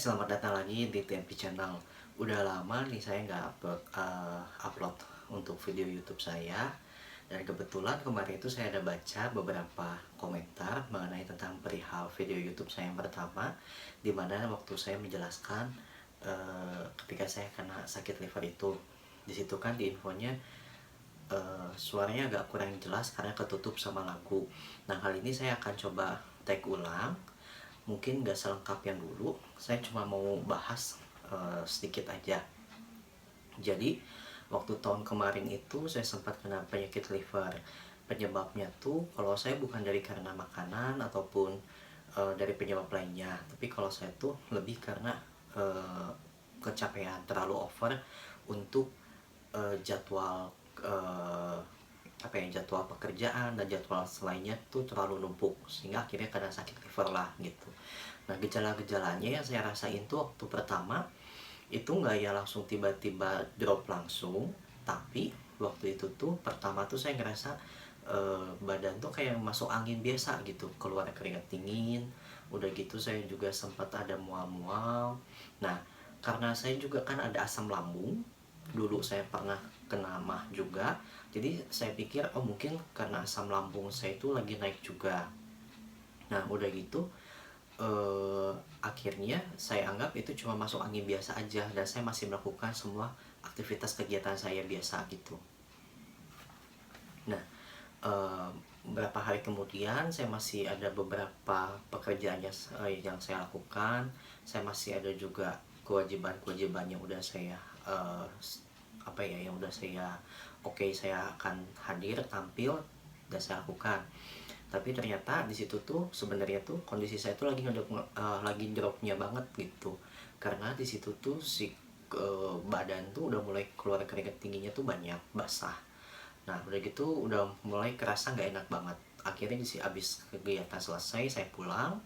Selamat datang lagi di TMP Channel. Udah lama nih saya nggak upload untuk video YouTube saya. Dan kebetulan kemarin itu saya ada baca beberapa komentar mengenai tentang perihal video YouTube saya yang pertama, dimana waktu saya menjelaskan ketika saya kena sakit liver itu. Di situ kan di infonya suaranya agak kurang jelas karena ketutup sama lagu. Nah, kali ini saya akan coba take ulang. Mungkin nggak selengkap yang dulu, saya cuma mau bahas sedikit aja. Jadi waktu tahun kemarin itu saya sempat kena penyakit liver. Penyebabnya tuh kalau saya bukan dari karena makanan ataupun dari penyebab lainnya, tapi kalau saya tuh lebih karena uh, kecapean terlalu over untuk jadwal jadwal pekerjaan dan jadwal selainnya tuh terlalu numpuk sehingga akhirnya kena sakit liver lah gitu. Nah, gejala-gejalanya yang saya rasain tuh waktu pertama itu nggak ya langsung tiba-tiba drop langsung, tapi waktu itu tuh pertama tuh saya ngerasa badan tuh kayak masuk angin biasa gitu, keluar keringat dingin. Udah gitu saya juga sempat ada mual-mual. Nah, karena saya juga kan ada asam lambung, dulu saya pernah kena mah juga, jadi saya pikir oh mungkin karena asam lambung saya itu lagi naik juga. Nah, udah gitu akhirnya saya anggap itu cuma masuk angin biasa aja dan saya masih melakukan semua aktivitas kegiatan saya biasa gitu. Nah, beberapa hari kemudian saya masih ada beberapa pekerjaan yang saya lakukan. Saya masih ada juga kewajiban-kewajiban yang udah saya yang udah saya saya akan hadir tampil dan saya lakukan. Tapi ternyata di situ tuh sebenarnya tuh kondisi saya tuh lagi dropnya banget gitu, karena di situ tuh badan tuh udah mulai keluar keringat tingginya tuh banyak, basah. Nah, udah gitu udah mulai kerasa nggak enak banget. Akhirnya abis kegiatan selesai saya pulang.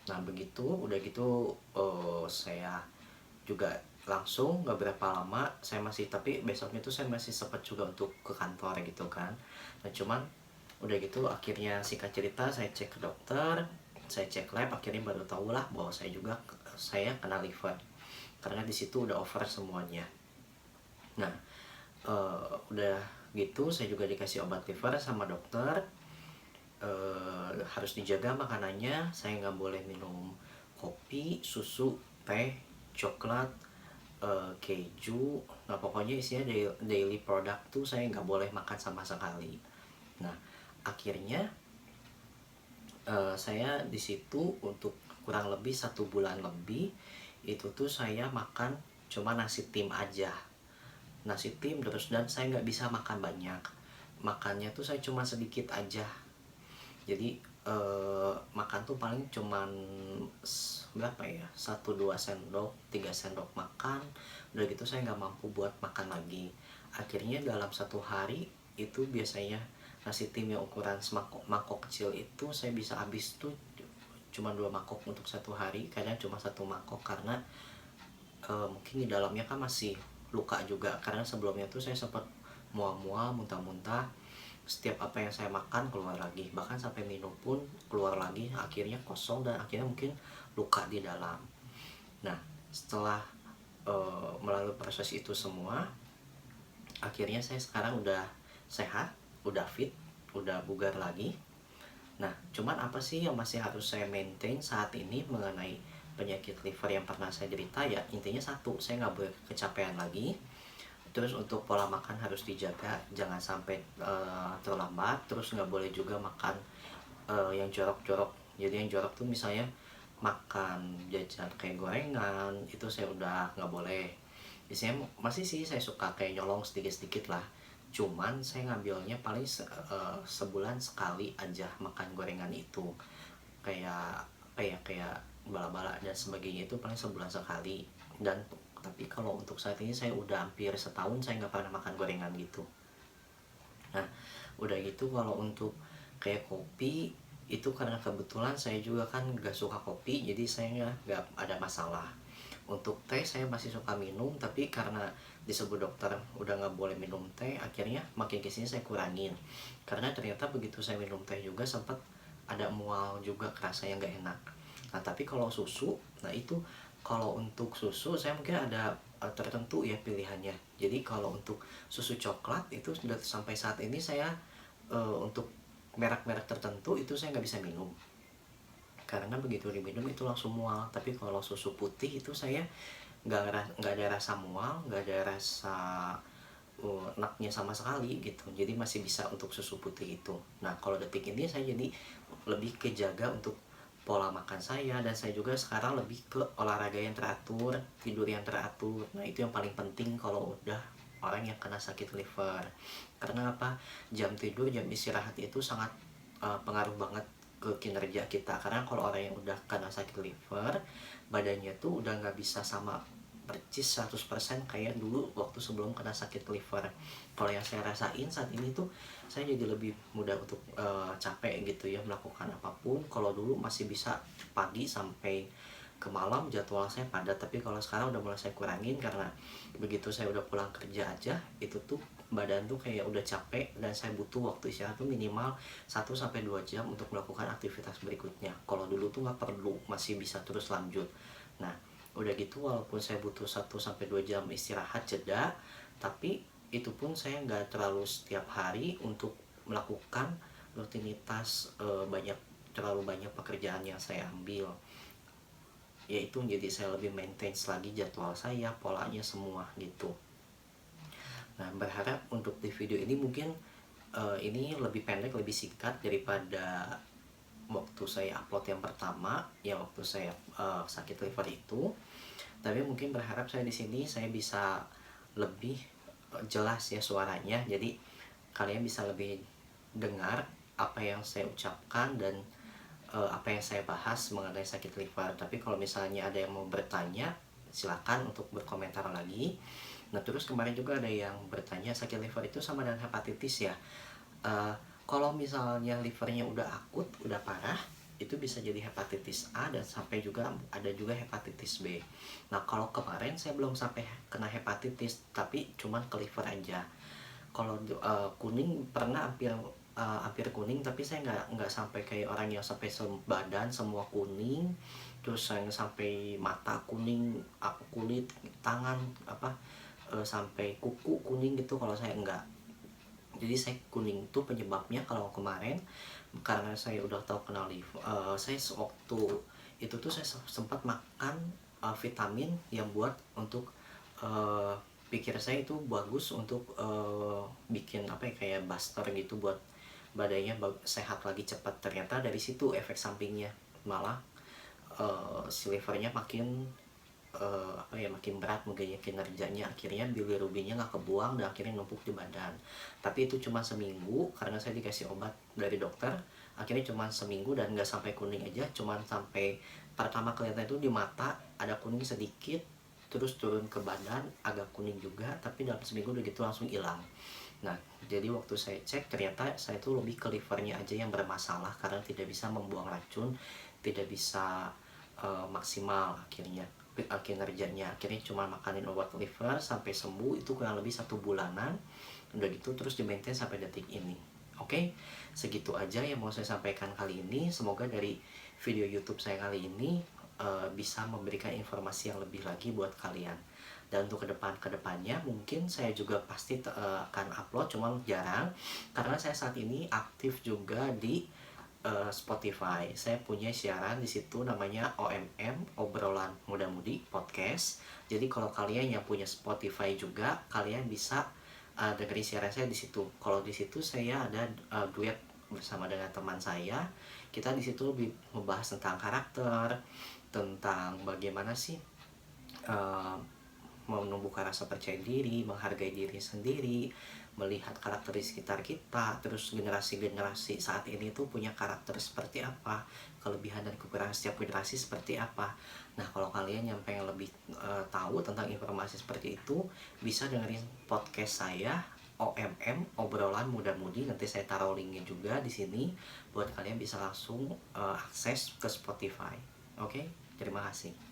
Nah, begitu udah gitu saya juga langsung nggak berapa lama saya masih, tapi besoknya tuh saya masih sempat juga untuk ke kantor gitu kan. Nah, cuman udah gitu akhirnya singkat cerita saya cek ke dokter, saya cek lab, akhirnya baru tahu lah bahwa saya kena liver karena di situ udah over semuanya. Nah, udah gitu saya juga dikasih obat liver sama dokter. Harus dijaga makanannya, saya nggak boleh minum kopi, susu, teh, coklat, keju. Nah, pokoknya isinya daily product tuh saya nggak boleh makan sama sekali. Nah, akhirnya saya di situ untuk kurang lebih 1 bulan lebih itu tuh saya makan cuma nasi tim aja, nasi tim terus, dan saya nggak bisa makan banyak. Makannya tuh saya cuma sedikit aja, jadi makan tuh paling cuman berapa ya, 1-2 sendok 3 sendok makan. Udah gitu saya nggak mampu buat makan lagi. Akhirnya dalam 1 hari itu biasanya nasi tim yang ukuran mangkok kecil itu saya bisa habis tuh cuma 2 mangkok untuk 1 hari, kadang cuma 1 mangkok karena mungkin di dalamnya kan masih luka juga, karena sebelumnya tuh saya sempat mual-mual, muntah-muntah. Setiap apa yang saya makan keluar lagi, bahkan sampai minum pun keluar lagi, akhirnya kosong dan akhirnya mungkin luka di dalam. Nah, setelah melalui proses itu semua, akhirnya saya sekarang udah sehat, udah fit, udah bugar lagi. Nah, cuman apa sih yang masih harus saya maintain saat ini mengenai penyakit liver yang pernah saya derita? Ya intinya satu, saya nggak boleh kecapean lagi. Terus untuk pola makan harus dijaga, jangan sampai terlambat. Terus nggak boleh juga makan yang jorok-jorok. Jadi yang jorok tuh misalnya makan jajan kayak gorengan, itu saya udah nggak boleh. Biasanya masih sih saya suka kayak nyolong sedikit-sedikit lah. Cuman saya ngambilnya paling sebulan sekali aja makan gorengan itu. Kayak kayak bala-bala dan sebagainya itu paling sebulan sekali. Dan tapi kalau untuk saat ini saya udah hampir setahun saya nggak pernah makan gorengan gitu. Nah, udah gitu kalau untuk kayak kopi itu karena kebetulan saya juga kan gak suka kopi, jadi saya nggak ada masalah. Untuk teh saya masih suka minum, tapi karena disebut dokter udah nggak boleh minum teh, akhirnya makin kesini saya kurangin. Karena ternyata begitu saya minum teh juga sempat ada mual juga, kerasa yang nggak enak. Nah, tapi kalau susu, nah itu Kalau untuk susu saya mungkin ada tertentu ya pilihannya. Jadi kalau untuk susu coklat itu sudah sampai saat ini saya untuk merek-merek tertentu itu saya nggak bisa minum, karena begitu diminum itu langsung mual. Tapi kalau susu putih itu saya nggak ada rasa mual, nggak ada rasa enaknya sama sekali gitu. Jadi masih bisa untuk susu putih itu. Nah kalau detik ini saya jadi lebih kejaga untuk pola makan saya, dan saya juga sekarang lebih ke olahraga yang teratur, tidur yang teratur. Nah itu yang paling penting kalau udah orang yang kena sakit liver. Karena apa? Jam tidur, jam istirahat itu sangat pengaruh banget ke kinerja kita. Karena kalau orang yang udah kena sakit liver, badannya tuh udah nggak bisa sama percis 100% kayak dulu waktu sebelum kena sakit liver. Kalau yang saya rasain saat ini tuh saya jadi lebih mudah untuk capek gitu ya melakukan apapun. Kalau dulu masih bisa pagi sampai ke malam jadwal saya padat, tapi kalau sekarang udah mulai saya kurangin karena begitu saya udah pulang kerja aja itu tuh badan tuh kayak udah capek, dan saya butuh waktu istirahat tuh minimal 1 sampai 2 jam untuk melakukan aktivitas berikutnya. Kalau dulu tuh nggak perlu, masih bisa terus lanjut. Nah udah gitu walaupun saya butuh 1 sampai 2 jam istirahat jeda, tapi itu pun saya nggak terlalu setiap hari untuk melakukan rutinitas terlalu banyak pekerjaan yang saya ambil, yaitu jadi saya lebih maintain lagi jadwal saya, polanya semua gitu. Nah berharap untuk di video ini mungkin ini lebih pendek, lebih singkat daripada waktu saya upload yang pertama ya, waktu saya sakit liver itu. Tapi mungkin berharap saya di sini saya bisa lebih jelas ya suaranya, jadi kalian bisa lebih dengar apa yang saya ucapkan dan apa yang saya bahas mengenai sakit liver. Tapi kalau misalnya ada yang mau bertanya, silakan untuk berkomentar lagi. Nah terus kemarin juga ada yang bertanya sakit liver itu sama dengan hepatitis ya. Kalau misalnya livernya udah akut, udah parah, itu bisa jadi hepatitis A dan sampai juga ada juga hepatitis B. Nah kalau kemarin saya belum sampai kena hepatitis, tapi cuman ke liver aja. Kalau kuning pernah hampir kuning, tapi saya nggak sampai kayak orang yang sampai badan semua kuning, terus saya sampai mata kuning, kulit tangan sampai kuku kuning gitu. Kalau saya enggak, jadi saya kuning itu penyebabnya kalau kemarin karena saya udah tahu kenal liver. Saya waktu itu tuh saya sempat makan vitamin yang buat untuk pikir saya itu bagus untuk bikin apa ya, kayak buster gitu buat badannya sehat lagi cepat. Ternyata dari situ efek sampingnya malah si livernya makin makin berat mungkin ya kinerjanya. Akhirnya bilirubinnya nggak kebuang dan akhirnya numpuk di badan. Tapi itu cuma seminggu karena saya dikasih obat dari dokter. Akhirnya cuma seminggu dan nggak sampai kuning aja, cuma sampai pertama kelihatan itu di mata ada kuning sedikit, terus turun ke badan agak kuning juga, tapi dalam seminggu udah gitu langsung hilang. Nah jadi waktu saya cek ternyata saya tuh lebih ke livernya aja yang bermasalah karena tidak bisa membuang racun, tidak bisa maksimal akhirnya kinerjanya. Akhirnya cuma makanin obat liver sampai sembuh itu kurang lebih 1 bulanan. Udah gitu terus di maintain sampai detik ini. Oke, segitu aja yang mau saya sampaikan kali ini. Semoga dari video YouTube saya kali ini bisa memberikan informasi yang lebih lagi buat kalian. Dan untuk kedepannya mungkin saya juga pasti akan upload, cuma jarang karena saya saat ini aktif juga di Spotify. Saya punya siaran di situ namanya OMM, Obrolan Muda Mudi Podcast. Jadi kalau kalian yang punya Spotify juga, kalian bisa dengerin siaran saya di situ. Kalau di situ saya ada duet bersama dengan teman saya. Kita di situ lebih membahas tentang karakter, tentang bagaimana sih menumbuhkan rasa percaya diri, menghargai diri sendiri, melihat karakter di sekitar kita, terus generasi-generasi saat ini tuh punya karakter seperti apa, kelebihan dan kekurangan setiap generasi seperti apa. Nah kalau kalian yang pengen lebih tahu tentang informasi seperti itu, bisa dengerin podcast saya OMM, Obrolan Muda Mudi. Nanti saya taruh linknya juga di sini buat kalian bisa langsung akses ke Spotify. Oke, terima kasih.